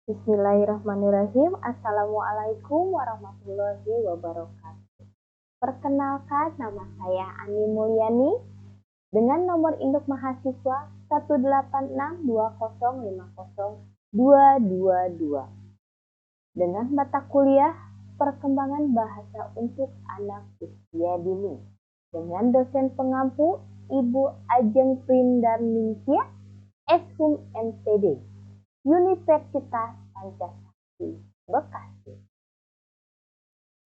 Bismillahirrahmanirrahim. Assalamualaikum warahmatullahi wabarakatuh. Perkenalkan, nama saya Ani Mulyani dengan nomor induk mahasiswa 18620500222 dengan mata kuliah Perkembangan Bahasa untuk Anak Usia Dini dengan dosen pengampu Ibu Ajeng Prindarningsih, Eshum MPD, Universitas Pancasila Bekasi.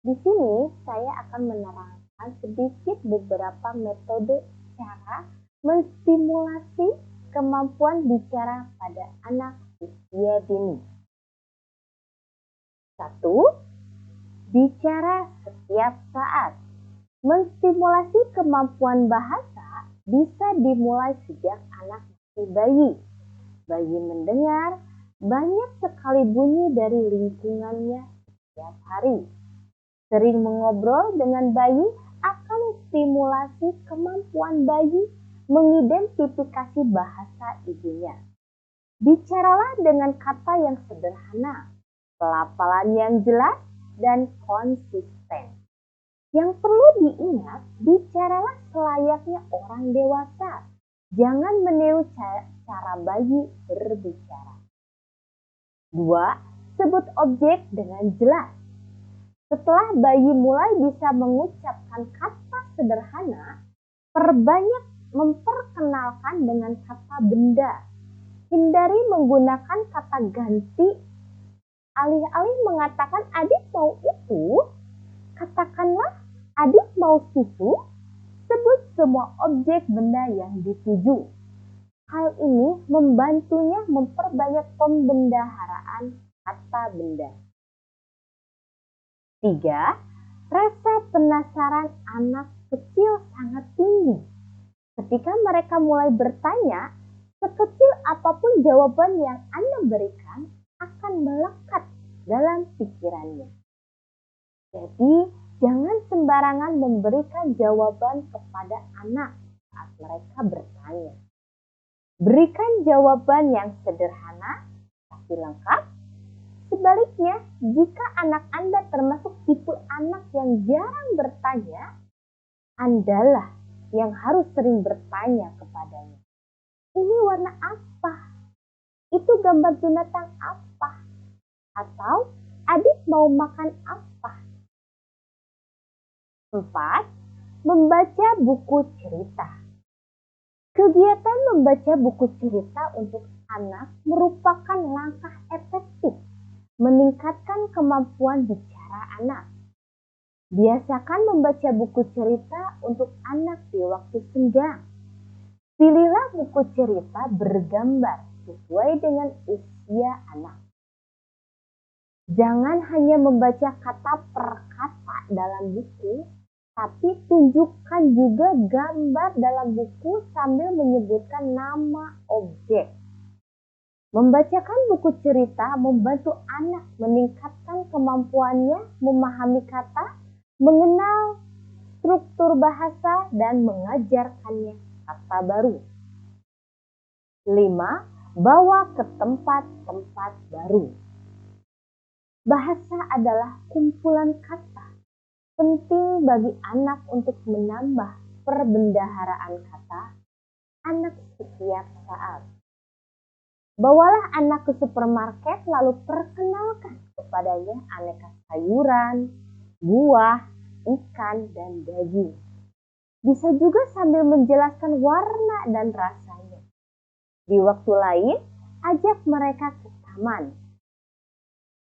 Di sini saya akan menerangkan sedikit beberapa metode cara menstimulasi kemampuan bicara pada anak usia dini. 1. Bicara setiap saat. Menstimulasi kemampuan bahasa bisa dimulai sejak anak masih bayi. Bayi mendengar banyak sekali bunyi dari lingkungannya setiap hari. Sering mengobrol dengan bayi akan stimulasi kemampuan bayi mengidentifikasi bahasa ibunya. Bicaralah dengan kata yang sederhana, pelafalan yang jelas, dan konsisten. Yang perlu diingat, bicaralah selayaknya orang dewasa. Jangan meniru cara bayi berbicara. 2. Sebut objek dengan jelas. Setelah bayi mulai bisa mengucapkan kata sederhana, perbanyak memperkenalkan dengan kata benda. Hindari menggunakan kata ganti. Alih-alih mengatakan adik mau itu, katakanlah adik mau susu. Sebut semua objek benda yang dituju. Hal ini membantunya memperbanyak pembendaharaan kata benda. 3. Rasa penasaran anak kecil sangat tinggi. Ketika mereka mulai bertanya, sekecil apapun jawaban yang Anda berikan akan melekat dalam pikirannya. Jadi, jangan sembarangan memberikan jawaban kepada anak saat mereka bertanya. Berikan jawaban yang sederhana tapi lengkap. Sebaliknya, jika anak Anda termasuk tipe anak yang jarang bertanya, Andalah yang harus sering bertanya kepadanya. Ini warna apa? Itu gambar binatang apa? Atau adik mau makan apa? 4. Membaca buku cerita. Kegiatan membaca buku cerita untuk anak merupakan langkah efektif meningkatkan kemampuan bicara anak. Biasakan membaca buku cerita untuk anak di waktu senggang. Pilihlah buku cerita bergambar sesuai dengan usia anak. Jangan hanya membaca kata per kata dalam buku, tapi tunjukkan juga gambar dalam buku sambil menyebutkan nama objek. Membacakan buku cerita membantu anak meningkatkan kemampuannya memahami kata, mengenal struktur bahasa, dan mengajarkannya kata baru. 5. Bawa ke tempat-tempat baru. Bahasa adalah kumpulan kata. Penting bagi anak untuk menambah perbendaharaan kata anak setiap saat. Bawalah anak ke supermarket lalu perkenalkan kepadanya aneka sayuran, buah, ikan, dan daging. Bisa juga sambil menjelaskan warna dan rasanya. Di waktu lain, ajak mereka ke taman,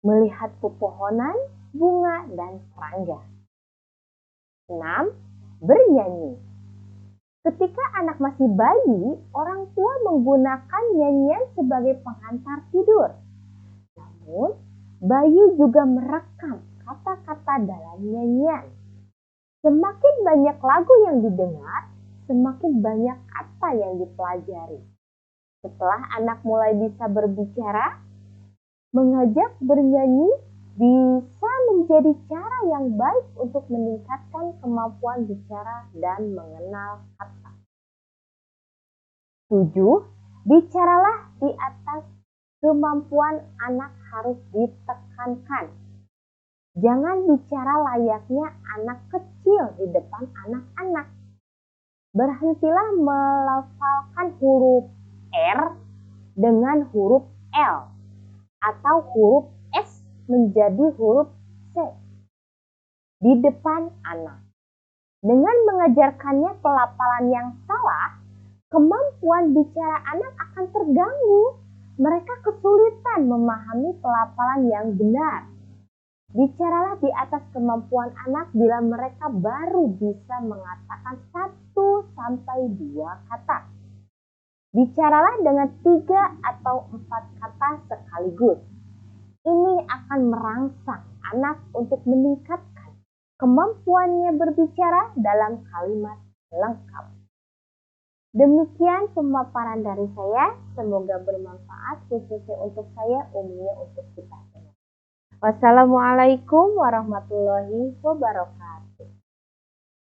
melihat pepohonan, bunga, dan serangga. 6. Bernyanyi. Ketika anak masih bayi, orang tua menggunakan nyanyian sebagai pengantar tidur. Namun, bayi juga merekam kata-kata dalam nyanyian. Semakin banyak lagu yang didengar, semakin banyak kata yang dipelajari. Setelah anak mulai bisa berbicara, mengajak bernyanyi bisa menjadi cara yang baik untuk meningkatkan kemampuan bicara dan mengenal kata. 7. Bicaralah di atas kemampuan anak harus ditekankan. Jangan bicara layaknya anak kecil di depan anak-anak. Berhentilah melafalkan huruf R dengan huruf L atau huruf S menjadi huruf C di depan anak. Dengan mengajarkannya pelafalan yang salah, kemampuan bicara anak akan terganggu. Mereka kesulitan memahami pelafalan yang benar. Bicaralah di atas kemampuan anak bila mereka baru bisa mengatakan 1-2 kata. Bicaralah dengan 3 atau 4 kata sekaligus. Ini akan merangsang anak untuk meningkatkan kemampuannya berbicara dalam kalimat lengkap. Demikian pemaparan dari saya, semoga bermanfaat khususnya untuk saya, umumnya untuk kita semua. Wassalamualaikum warahmatullahi wabarakatuh.